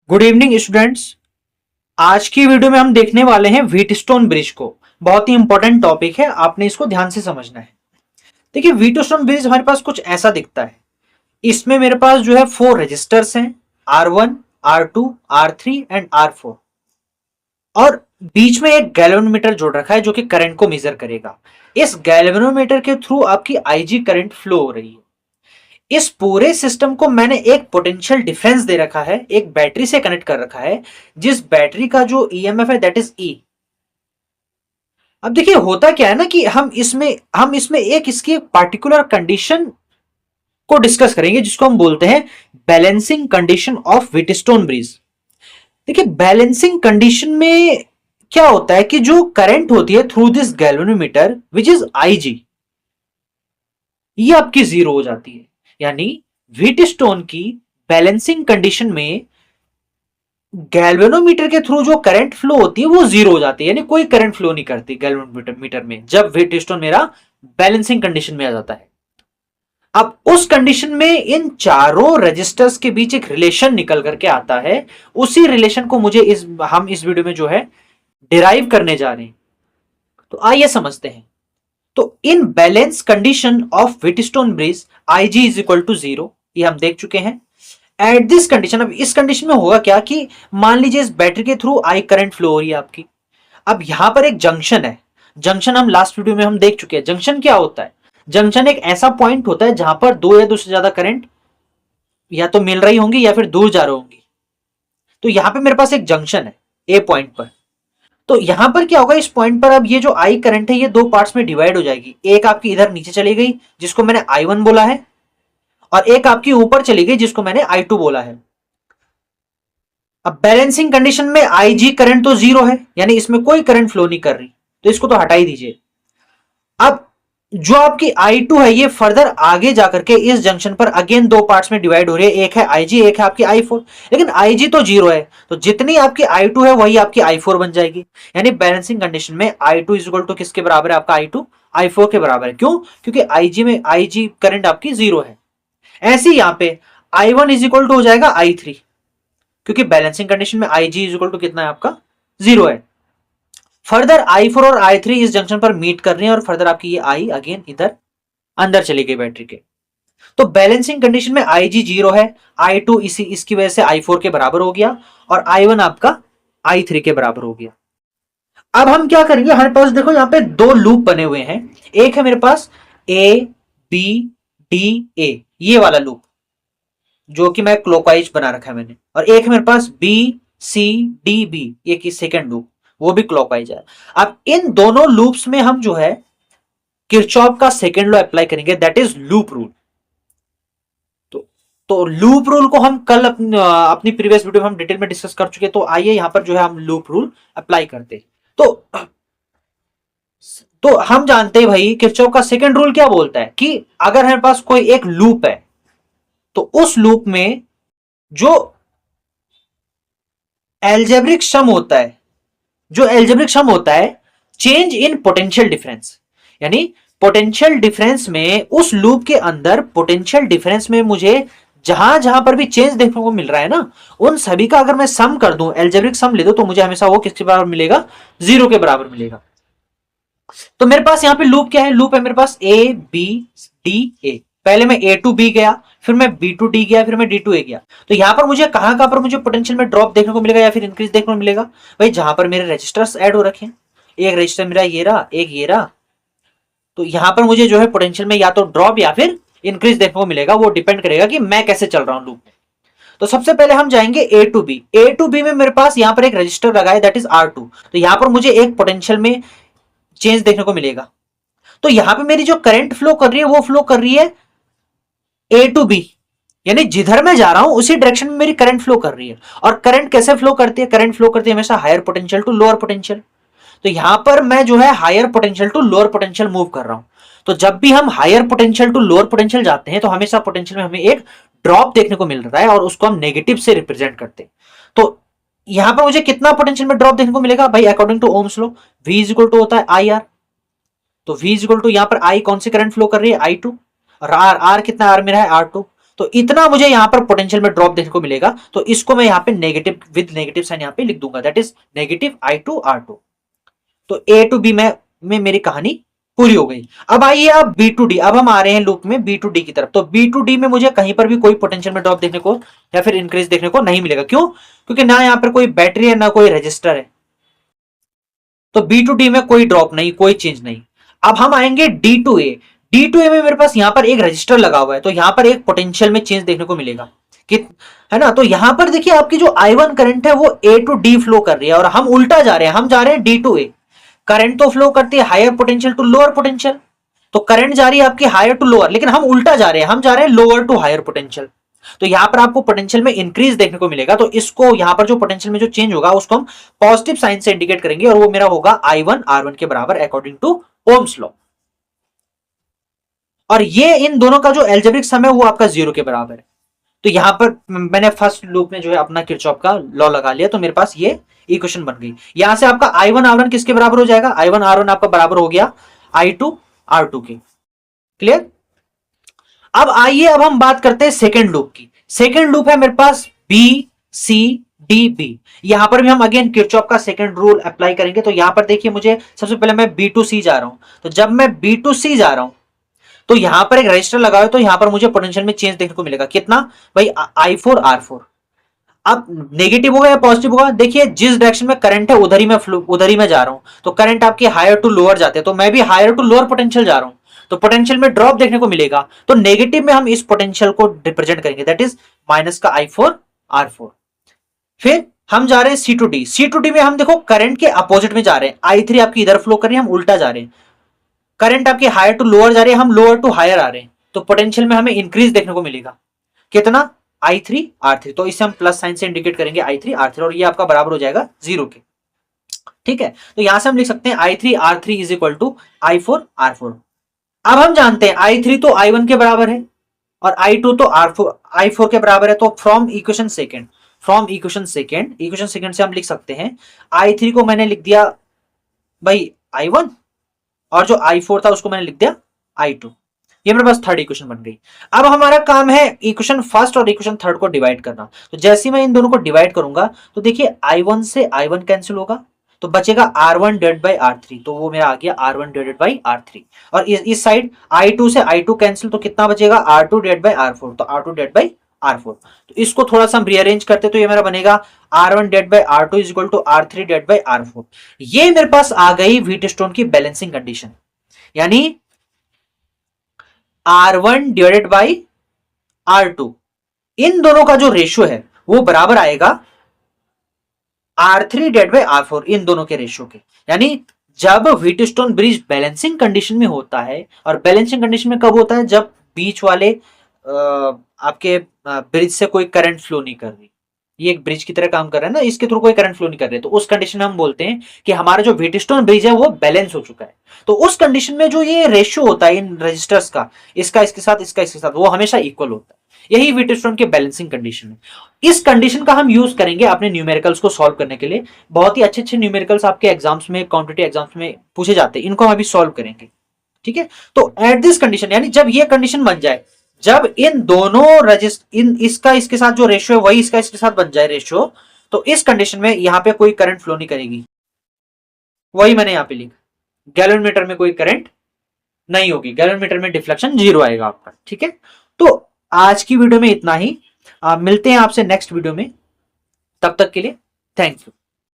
Good evening students. आज की video में हम देखने वाले हैं व्हीटस्टोन ब्रिज को। बहुत ही इंपॉर्टेंट टॉपिक है, आपने इसको ध्यान से समझना है। देखिए, व्हीटस्टोन ब्रिज हमारे पास कुछ ऐसा दिखता है। इसमें मेरे पास जो है 4 रजिस्टर्स हैं, R1, R2, R3 and R4। और बीच में एक गैल्वेनोमीटर जोड़ रखा है जो कि करंट को मेजर करेगा। इस गैल्वेनोमीटर के थ्रू आपकी आईजी करंट फ्लो हो रही है। इस पूरे सिस्टम को मैंने एक पोटेंशियल डिफरेंस दे रखा है, एक बैटरी से कनेक्ट कर रखा है, जिस बैटरी का जो ईएमएफ है दैट इज ई। अब देखिए, होता क्या है ना कि हम इसमें एक इसकी पार्टिकुलर कंडीशन को डिस्कस करेंगे जिसको हम बोलते हैं balancing condition of Wheatstone bridge. देखिए, बैलेंसिंग कंडीशन में क्या होता है कि जो करंट होती है through this galvanometer which is IG, ये आपकी जीरो हो जाती है। यानी व्हीटस्टोन की बैलेंसिंग कंडीशन में गैल्वेनोमीटर के थ्रू जो करंट फ्लो होती है वो जीरो हो जाती है, यानी कोई करंट फ्लो नहीं करती गैल्वेनोमीटर में जब व्हीटस्टोन मेरा बैलेंसिंग कंडीशन में आ जाता है। अब उस कंडीशन में इन चारों रजिस्टर्स के बीच एक रिलेशन निकल करके आता है। उसी रिलेशन को हम इस वीडियो में जो है डिराइव करने जा रहे हैं। तो आइए समझते हैं। तो in balance condition of Wheatstone bridge IG is equal to zero, ये हम देख चुके हैं। एट दिस कंडीशन, अब इस कंडीशन में होगा क्या कि मान लीजिए इस बैटरी के थ्रू आई करंट फ्लो हो रही है आपकी। अब यहां पर एक जंक्शन है। जंक्शन हम लास्ट वीडियो में हम देख चुके हैं। जंक्शन क्या होता है? जंक्शन एक ऐसा पॉइंट होता है जहां पर दो या दो से ज्यादा करंट या तो मिल रही होंगी या फिर दूर जा रही होंगी। तो यहां पे मेरे पास एक जंक्शन है ए पॉइंट पर। तो यहां पर क्या होगा, इस पॉइंट पर अब ये जो आई करंट है ये दो पार्ट्स में डिवाइड हो जाएगी। एक आपकी इधर नीचे चली गई जिसको मैंने I1 बोला है, और एक आपकी ऊपर चली गई जिसको मैंने I2 बोला है। अब बैलेंसिंग कंडीशन में आईजी करंट तो जीरो है, यानी इसमें कोई करंट फ्लो नहीं कर रही, तो इसको तो हटा ही दीजिए। अब जो आपकी I2 है ये फर्दर आगे जाकर के इस जंक्शन पर अगेन दो पार्ट्स में डिवाइड हो रही है, एक है IG, एक है आपकी I4। लेकिन IG तो जीरो है, तो जितनी आपकी I2 है वही आपकी I4 बन जाएगी। यानी बैलेंसिंग कंडीशन में I2 इज इक्वल टू किसके बराबर है? आपका I2 I4 के बराबर है। क्यों? क्योंकि IG करंट आपकी जीरो है। ऐसे ही यहां पे I1 इज इक्वल टू हो जाएगा I3, क्योंकि बैलेंसिंग कंडीशन में IG इज इक्वल टू कितना है? आपका जीरो है। फर्दर I4 और I3 इस जंक्शन पर मीट कर रहे हैं और फर्दर आपकी ये I अगेन इधर अंदर चली गई बैटरी के। तो बैलेंसिंग कंडीशन में IG जीरो है, I2 इसकी वजह से I4 के बराबर हो गया, और I1 आपका I3 के बराबर हो गया। अब हम क्या करेंगे, हमारे पास देखो यहां पे दो लूप बने हुए हैं। एक है मेरे पास ABDA, ये वाला लूप जो कि मैं क्लॉकवाइज बना रखा है मैंने, और एक है मेरे पास BCDB, ये की सेकेंड लूप, वो भी क्लॉकवाइज है। अब इन दोनों लूप्स में हम जो है किरचॉफ का सेकेंड लॉ अप्लाई करेंगे, दैट इज लूप रूल। तो तो लूप रूल को हम कल अपनी प्रीवियस वीडियो में हम डिटेल में डिस्कस कर चुके हैं। तो आइए यहां पर जो है हम लूप रूल अप्लाई करते हैं। तो हम जानते हैं भाई किरचॉफ का सेकेंड रूल क्या बोलता है कि अगर हमारे पास कोई एक लूप है तो उस लूप में जो एल्जेब्रिक सम होता है, चेंज इन पोटेंशियल डिफरेंस, यानी पोटेंशियल डिफरेंस में उस लूप के अंदर पोटेंशियल डिफरेंस में मुझे जहां जहां पर भी चेंज देखने को मिल रहा है ना, उन सभी का अगर मैं सम कर दूं, एल्जेब्रिक सम ले दूं, तो मुझे हमेशा वो किसके बराबर मिलेगा? जीरो के बराबर मिलेगा। तो मेरे पास यहां पे लूप क्या है? लूप है मेरे पास A B D A। पहले मैं A टू B गया, फिर मैं B टू D गया, फिर मैं D टू A गया। तो यहां पर मुझे कहां पर मुझे पोटेंशियल में ड्रॉप देखने को मिलेगा या फिर इंक्रीज देखने को मिलेगा? भाई जहां पर मेरे रजिस्टर्स ऐड हो रखे हैं, एक रजिस्टर मेरा ये रहा, एक ये रहा, तो यहां पर मुझे जो है पोटेंशियल में या तो ड्रॉप या फिर इंक्रीज देखने को मिलेगा। वो डिपेंड करेगा कि मैं कैसे चल रहा हूं लूप में। तो सबसे पहले हम जाएंगे A टू बी में मेरे पास यहां पर एक रजिस्टर लगा है दैट इज R2। तो यहां पर मुझे एक पोटेंशियल में चेंज देखने को मिलेगा। तो यहां पे मेरी जो करंट फ्लो कर रही है वो फ्लो कर रही है A टू B, यानी जिधर मैं जा रहा हूं उसी डायरेक्शन में मेरी करंट फ्लो कर रही है। और करंट कैसे फ्लो करती है? करंट फ्लो करती है हमेशा higher potential to lower potential. तो यहां पर मैं जो है higher potential to lower potential move कर रहा हूं। तो जब भी हम higher potential to lower potential जाते हैं तो हमेशा पोटेंशियल में हमें एक ड्रॉप देखने को मिल रहा है और उसको हम नेगेटिव से रिप्रेजेंट करते हैं। तो यहां पर मुझे कितना पोटेंशियल में ड्रॉप देखने को मिलेगा? भाई according to Ohm's law V is equal to होता है IR। तो V इज इक्वल टू यहां पर I कौन सी करंट फ्लो कर रही है? I2। और R कितना? R मेरा है R2। तो इतना मुझे यहां पर पोटेंशियल में ड्रॉप देखने को मिलेगा, तो इसको मैं यहां पे नेगेटिव विद नेगेटिव साइन यहां पे लिख दूंगा, दैट इज नेगेटिव I2R2। तो ए टू बी में मेरी कहानी पूरी हो गई। अब आइए अब बी टू डी, अब हम आ रहे हैं लूप में बी टू डी की तरफ। तो बी टू डी में मुझे कहीं पर भी कोई पोटेंशियल में ड्रॉप देखने को या फिर इंक्रीज देखने को नहीं मिलेगा। क्यों? क्योंकि ना यहां पर कोई बैटरी है ना कोई रजिस्टर है, तो बी टू डी में कोई ड्रॉप नहीं, कोई चेंज नहीं। अब हम आएंगे D to A. D to A में मेरे पास यहां पर एक रजिस्टर लगा हुआ है, तो यहां पर एक पोटेंशियल में चेंज देखने को मिलेगा कि है ना। तो यहां पर देखिए आपकी जो I1 करंट है वो ए टू डी फ्लो कर रही है, और हम उल्टा जा रहे हैं, हम जा रहे हैं डी टू ए। करंट तो फ्लो करती है higher potential to lower potential, तो करंट जा रही है आपकी हायर टू लोअर, लेकिन हम उल्टा जा रहे हैं, हम जा रहे हैं लोअर टू हायर पोटेंशियल। तो यहां पर आपको पोटेंशियल में इंक्रीज देखने को मिलेगा। तो इसको यहां पर जो पोटेंशियल में जो चेंज होगा उसको हम पॉजिटिव साइन से इंडिकेट करेंगे, और वो मेरा होगा I1 R1 के बराबर अकॉर्डिंग टू ओम्स लॉ। और ये इन दोनों का जो एल्जेब्रिक सम है वो आपका 0 के बराबर है। तो यहां पर मैंने फर्स्ट लूप में जो है अपना किरचॉफ का लॉ लगा लिया, तो मेरे पास ये इक्वेशन बन गई। यहां से आपका I1 R1 किसके बराबर हो जाएगा? I1 R1 आपका बराबर हो गया I2 R2 के। क्लियर? अब आइए अब हम बात करते हैं सेकेंड लूप की। सेकेंड लूप है मेरे पास बी सी डी बी। यहां पर भी हम अगेन किरचॉफ का सेकेंड रूल अप्लाई करेंगे। तो यहां पर देखिए मुझे सबसे पहले मैं बी टू सी जा रहा हूं, तो जब मैं बी टू सी जा रहा हूं तो यहां पर एक रजिस्टर लगा हुआ है, तो यहां पर मुझे पोटेंशियल में चेंज देखने को मिलेगा। कितना भाई? I4 R4। अब नेगेटिव होगा या पॉजिटिव होगा? देखिए जिस डायरेक्शन में करंट है उधर ही मैं जा रहा हूं, तो करंट आपके हायर टू लोअर जाते हैं, तो मैं भी हायर टू लोअर पोटेंशियल जा रहा हूं, तो पोटेंशियल में ड्रॉप देखने को मिलेगा। तो नेगेटिव में हम इस पोटेंशियल को रिप्रेजेंट करेंगे, दैट इज माइनस का I4 R4। फिर हम जा रहे हैं C to D. C to D में हम देखो करंट के अपोजिट में जा रहे हैं, I3 आपकी इधर फ्लो कर रही है, हम उल्टा जा रहे हैं। करंट आपकी हायर टू लोअर जा रही है, हम लोअर टू हायर आ रहे हैं, तो पोटेंशियल में हमें इंक्रीज देखने को मिलेगा। कितना? I3 R3। तो इसे हम प्लस साइन से इंडिकेट करेंगे I3 R3, और ये आपका बराबर हो जाएगा 0 के। ठीक है, तो यहां से हम लिख सकते हैं I3 R3 is equal to I4 R4। अब हम जानते हैं I3 तो I1 के बराबर है और I2 तो I4 के बराबर है। तो from equation second equation second से हम लिख सकते हैं I3 को मैंने लिख दिया भाई I1, और जो I4 था उसको मैंने लिख दिया I2। ये मेरे पास थर्ड इक्वेशन बन गई। अब हमारा काम है इक्वेशन फर्स्ट और इक्वेशन थर्ड को डिवाइड करना। तो जैसे मैं इन दोनों को डिवाइड करूंगा तो देखिए I1 से I1 कैंसिल होगा, तो बचेगा R1 डिवाइडेड बाई R3, तो वो मेरा आ गया R1 डिवाइडेड बाई R3। और इस साइड I2 से I2 कैंसिल, तो कितना बचेगा? R2 डिवाइडेड बाई R4, तो R2 डिवाइडेड बाई R4। तो इसको थोड़ा सा हम रीअरेंज करते तो ये मेरा बनेगा R1 divided by R2 is equal to R3 divided by R4। ये मेरे पास आ गई व्हीटस्टोन की बैलेंसिंग कंडीशन, यानी R1 डिवाइडेड बाई R2, इन दोनों का जो रेशियो है वो बराबर आएगा R3 डिवाइडेड बाई R4, इन दोनों के रेशियो के। यानी जब व्हीटस्टोन ब्रिज बैलेंसिंग कंडीशन में होता है, और बैलेंसिंग कंडीशन में कब होता है? जब बीच वाले आपके ब्रिज से कोई करंट फ्लो नहीं कर रही, ये एक ब्रिज की तरह काम कर रहा है ना, इसके थ्रू कोई करंट फ्लो नहीं कर रहे, तो उस कंडीशन में हम बोलते हैं कि हमारा जो व्हीटस्टोन ब्रिज है वो बैलेंस हो चुका है। तो उस कंडीशन में जो ये रेशियो होता है इन रजिस्टर्स का, इसका इसके साथ, इसका इसके साथ, वो हमेशा इक्वल होता है। यही व्हीटस्टोन की बैलेंसिंग कंडीशन है। इस कंडीशन का हम यूज करेंगे अपने न्यूमेरिकल्स को सॉल्व करने के लिए। बहुत ही अच्छे अच्छे न्यूमेरिकल्स आपके एग्जाम्स में, कॉम्पिटिटिव एग्जाम्स में पूछे जाते हैं, इनको हम अभी सॉल्व करेंगे। ठीक है, तो एट दिस कंडीशन, यानी जब ये कंडीशन बन जाए, जब इन दोनों इसका इसके साथ जो रेशियो है वही इसका इसके साथ बन जाए रेशियो, तो इस कंडीशन में यहां पे कोई करंट फ्लो नहीं करेगी। वही मैंने यहां पे लिखा, गैलोरीमीटर में कोई करंट नहीं होगी, गैलोरीमीटर में डिफ्लेक्शन 0 आएगा आपका। ठीक है, तो आज की वीडियो में इतना ही। मिलते हैं आपसे नेक्स्ट वीडियो में, तब तक के लिए थैंक यू।